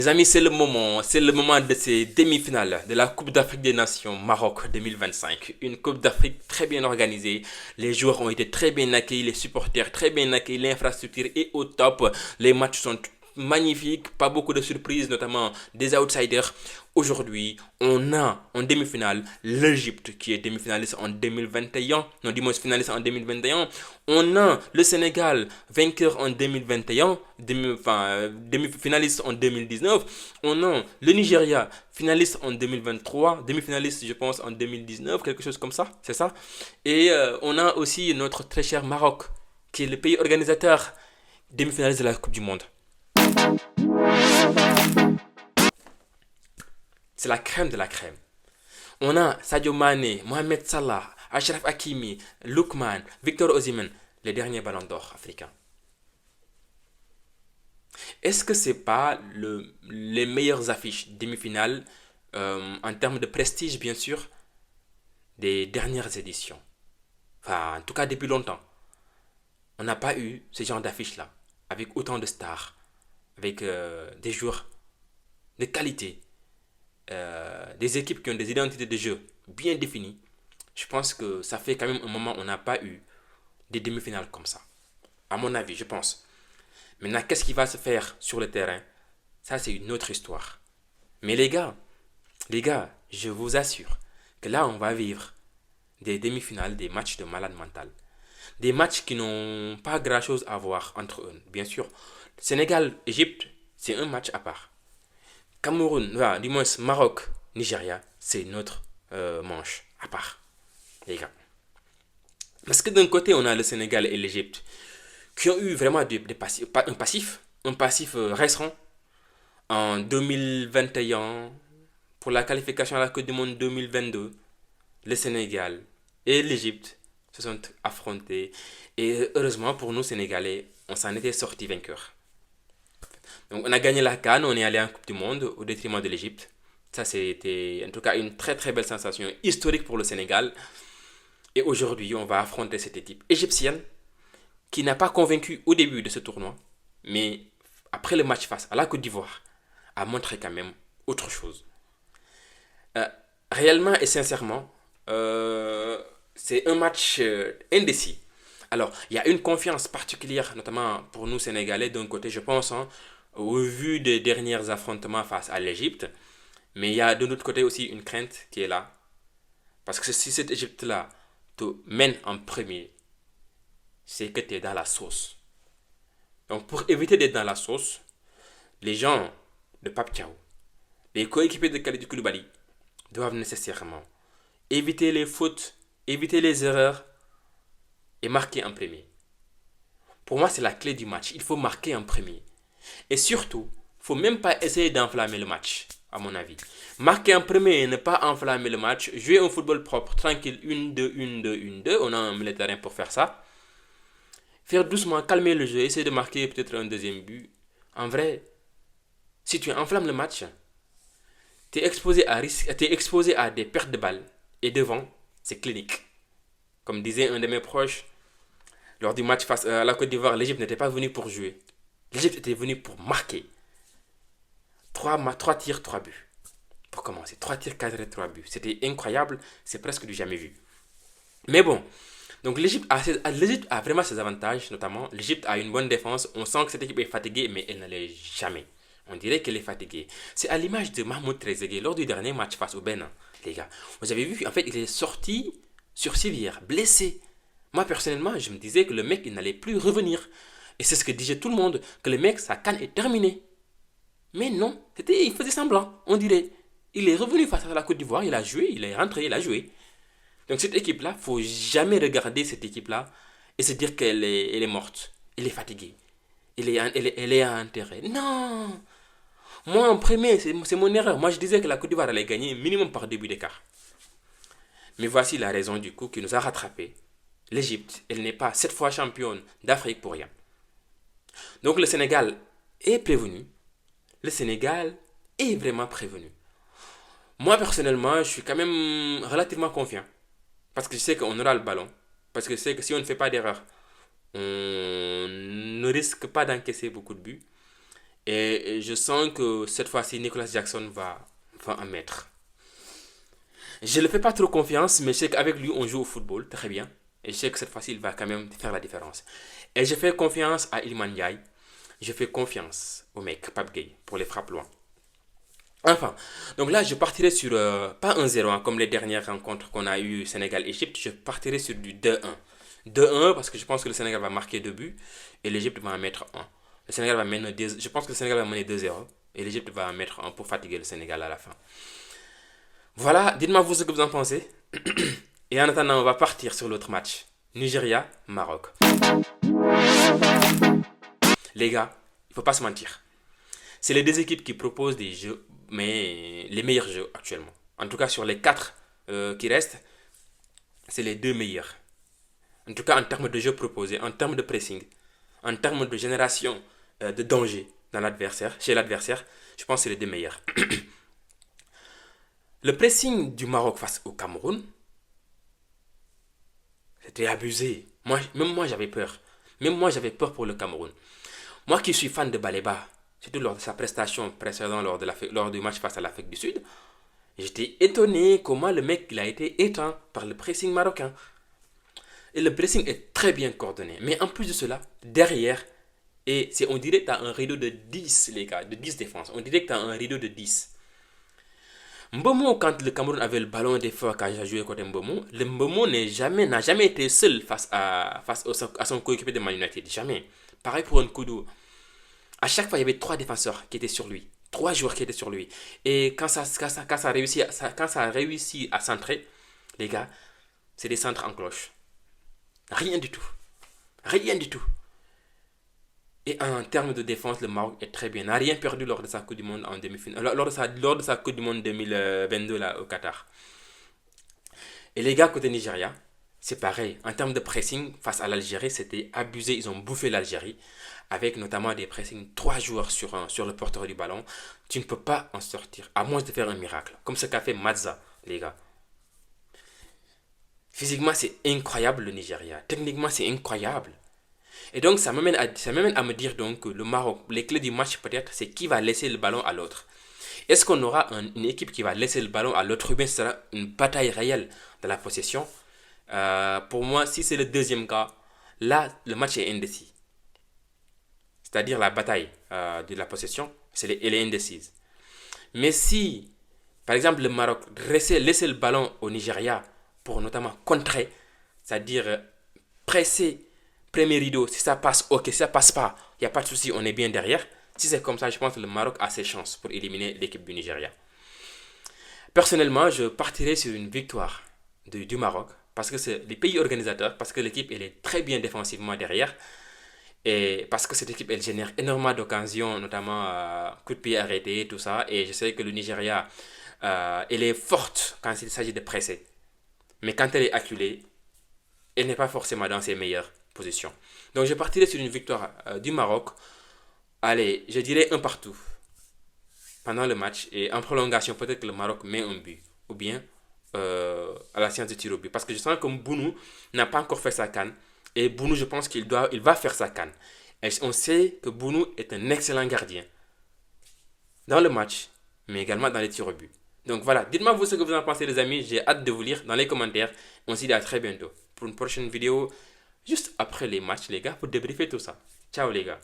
Les amis, c'est le moment de ces demi-finales de la Coupe d'Afrique des Nations Maroc 2025. Une Coupe d'Afrique très bien organisée, les joueurs ont été très bien accueillis, les supporters très bien accueillis, l'infrastructure est au top, les matchs sont magnifiques, pas beaucoup de surprises, notamment des outsiders. Aujourd'hui, on a en demi-finale l'Égypte qui est demi-finaliste en 2021, non dis-moi finaliste en 2021. On a le Sénégal vainqueur en 2021, demi-finaliste en 2019. On a le Nigeria finaliste en 2023, demi-finaliste je pense en 2019, quelque chose comme ça, c'est ça. Et on a aussi notre très cher Maroc qui est le pays organisateur demi-finaliste de la Coupe du Monde. C'est la crème de la crème. On a Sadio Mane, Mohamed Salah, Achraf Hakimi, Lookman, Victor Osimhen, les derniers ballons d'or africains. Est-ce que c'est pas les meilleures affiches demi-finales en termes de prestige, bien sûr, des dernières éditions? Enfin, en tout cas, depuis longtemps. On n'a pas eu ce genre d'affiches-là, avec autant de stars, avec des joueurs de qualité, des équipes qui ont des identités de jeu bien définies. Je pense que ça fait quand même un moment où on n'a pas eu des demi-finales comme ça. À mon avis, je pense. Maintenant, qu'est-ce qui va se faire sur le terrain? Ça, c'est une autre histoire. Mais les gars, je vous assure que là, on va vivre des demi-finales, des matchs de malade mental. Des matchs qui n'ont pas grand-chose à voir entre eux. Bien sûr, Sénégal-Égypte, c'est un match à part. Cameroun, du moins Maroc, Nigeria, c'est notre manche à part, les gars. Parce que d'un côté, on a le Sénégal et l'Égypte qui ont eu vraiment un passif récent en 2021 pour la qualification à la Coupe du Monde 2022. Le Sénégal et l'Égypte se sont affrontés et heureusement pour nous Sénégalais, on s'en était sorti vainqueur. Donc on a gagné la CAN, on est allé en Coupe du Monde au détriment de l'Égypte. Ça c'était en tout cas une très très belle sensation historique pour le Sénégal. Et aujourd'hui, on va affronter cette équipe égyptienne qui n'a pas convaincu au début de ce tournoi, mais après le match face à la Côte d'Ivoire, a montré quand même autre chose. Euh, Réellement et sincèrement, c'est un match indécis. Alors, il y a une confiance particulière, notamment pour nous Sénégalais, d'un côté, je pense, hein, au vu des derniers affrontements face à l'Égypte, mais il y a de l'autre côté aussi une crainte qui est là. Parce que si cette Égypte-là te mène en premier, c'est que tu es dans la sauce. Donc, pour éviter d'être dans la sauce, les gens de Pape Thiaw, les coéquipiers de Khalidou Koulibaly, doivent nécessairement éviter les fautes, éviter les erreurs et marquer en premier. Pour moi, c'est la clé du match. Il faut marquer en premier. Et surtout, il ne faut même pas essayer d'enflammer le match, à mon avis. Marquer en premier et ne pas enflammer le match. Jouer un football propre, tranquille, 1-2, 1-2, 1-2. On a un milieu de terrain pour faire ça. Faire doucement, calmer le jeu, essayer de marquer peut-être un deuxième but. En vrai, si tu enflammes le match, t'es exposé à des pertes de balles. Et devant, c'est clinique. Comme disait un de mes proches, lors du match face à la Côte d'Ivoire, l'Égypte n'était pas venue pour jouer. L'Égypte était venue pour marquer. Trois tirs, 3 buts. Pour commencer, 3 tirs, 4 3 buts. C'était incroyable, c'est presque du jamais vu. Mais bon, donc l'Égypte a vraiment ses avantages, notamment l'Égypte a une bonne défense. On sent que cette équipe est fatiguée, mais elle ne l'est jamais. On dirait qu'elle est fatiguée. C'est à l'image de Mahmoud Trezeguet lors du dernier match face au Bénin, les gars. Vous avez vu, en fait, il est sorti sur civière, blessé. Moi, personnellement, je me disais que le mec, il n'allait plus revenir. Et c'est ce que disait tout le monde, que le mec, sa canne est terminée. Mais non, il faisait semblant, on dirait. Il est revenu face à la Côte d'Ivoire, il a joué, il est rentré, il a joué. Donc cette équipe-là, faut jamais regarder cette équipe-là et se dire elle est morte, elle est fatiguée, elle est enterrée. Non. Moi, en premier, c'est mon erreur. Moi, je disais que la Côte d'Ivoire allait gagner minimum par début d'écart. Mais voici la raison du coup qui nous a rattrapés. L'Égypte, elle n'est pas cette fois championne d'Afrique pour rien. Donc le Sénégal est prévenu. Le Sénégal est vraiment prévenu. Moi, personnellement, je suis quand même relativement confiant. Parce que je sais qu'on aura le ballon. Parce que je sais que si on ne fait pas d'erreur, on ne risque pas d'encaisser beaucoup de buts. Et je sens que cette fois-ci, Nicolas Jackson va en mettre. Je ne le fais pas trop confiance, mais je sais qu'avec lui, on joue au football très bien. Et je sais que cette fois-ci, il va quand même faire la différence. Et je fais confiance à Iliman Ndiaye. Je fais confiance au mec, Pape Gueye, pour les frappes loin. Enfin, donc là, je partirai sur, pas 1-0, hein, comme les dernières rencontres qu'on a eues Sénégal-Égypte, je partirai sur du 2-1. 2-1 parce que je pense que le Sénégal va marquer 2 buts et l'Égypte va en mettre un. Le Sénégal va mener je pense que le Sénégal va mener 2-0 et l'Égypte va en mettre un pour fatiguer le Sénégal à la fin. Voilà, dites-moi vous ce que vous en pensez. Et en attendant, on va partir sur l'autre match. Nigeria-Maroc. Les gars, il faut pas se mentir. C'est les deux équipes qui proposent des jeux, mais les meilleurs jeux actuellement. En tout cas, sur les quatre qui restent, c'est les deux meilleurs. En tout cas, en termes de jeux proposés, en termes de pressing, en termes de génération de danger dans l'adversaire, chez l'adversaire, je pense que c'est les deux meilleurs. Le pressing du Maroc face au Cameroun, c'était abusé. Même moi, j'avais peur. Même moi, j'avais peur pour le Cameroun. Moi qui suis fan de Baleba, surtout lors de sa prestation précédente lors du match face à l'Afrique du Sud, j'étais étonné comment le mec il a été éteint par le pressing marocain. Et le pressing est très bien coordonné. Mais en plus de cela, derrière, on dirait que tu as un rideau de 10 les gars, de 10 défenses. On dirait que tu as un rideau de 10. Mbomo, quand le Cameroun avait le ballon des fois, quand j'ai joué côté Mbomo, le Mbomo n'a jamais été seul à son coéquipier de Man United. Jamais. Pareil pour Nkoudou. À chaque fois, il y avait trois défenseurs qui étaient sur lui. Trois joueurs qui étaient sur lui. Et quand ça a réussi à centrer, les gars, c'est des centres en cloche. Rien du tout. Rien du tout. Et en termes de défense, le Maroc est très bien. Il n'a rien perdu lors de sa Coupe du Monde en demi-finale. Lors de sa Coupe du Monde 2022 là, au Qatar. Et les gars, côté Nigeria, c'est pareil. En termes de pressing, face à l'Algérie, c'était abusé. Ils ont bouffé l'Algérie. Avec notamment des pressings 3 joueurs sur le porteur du ballon. Tu ne peux pas en sortir. À moins de faire un miracle. Comme ce qu'a fait Mazza, les gars. Physiquement, c'est incroyable le Nigeria. Techniquement, c'est incroyable. Et donc, ça m'amène à me dire donc que le Maroc, les clés du match peut-être, c'est qui va laisser le ballon à l'autre. Est-ce qu'on aura une équipe qui va laisser le ballon à l'autre ou bien ce sera une bataille réelle de la possession? Pour moi, si c'est le deuxième cas, là, le match est indécis. C'est-à-dire la bataille de la possession, elle est indécise. Mais si, par exemple, le Maroc laissait le ballon au Nigeria pour notamment contrer, c'est-à-dire presser premier rideau, si ça passe, ok, si ça passe pas, il n'y a pas de souci, on est bien derrière. Si c'est comme ça, je pense que le Maroc a ses chances pour éliminer l'équipe du Nigeria. Personnellement, je partirai sur une victoire du Maroc parce que c'est les pays organisateurs, parce que l'équipe elle est très bien défensivement derrière et parce que cette équipe elle génère énormément d'occasions, notamment coups de pied arrêtés, tout ça. Et je sais que le Nigeria elle est forte quand il s'agit de presser, mais quand elle est acculée, elle n'est pas forcément dans ses meilleures positions. Donc je partirai sur une victoire du Maroc. Allez, je dirais un partout pendant le match. Et en prolongation, peut-être que le Maroc met un but. Ou bien à la séance de tir au but. Parce que je sens que Bounou n'a pas encore fait sa canne. Et Bounou, je pense il va faire sa canne. Et on sait que Bounou est un excellent gardien. Dans le match, mais également dans les tirs au but. Donc voilà, dites-moi vous ce que vous en pensez les amis. J'ai hâte de vous lire dans les commentaires. On se dit à très bientôt pour une prochaine vidéo. Juste après les matchs les gars, pour débriefer tout ça. Ciao les gars.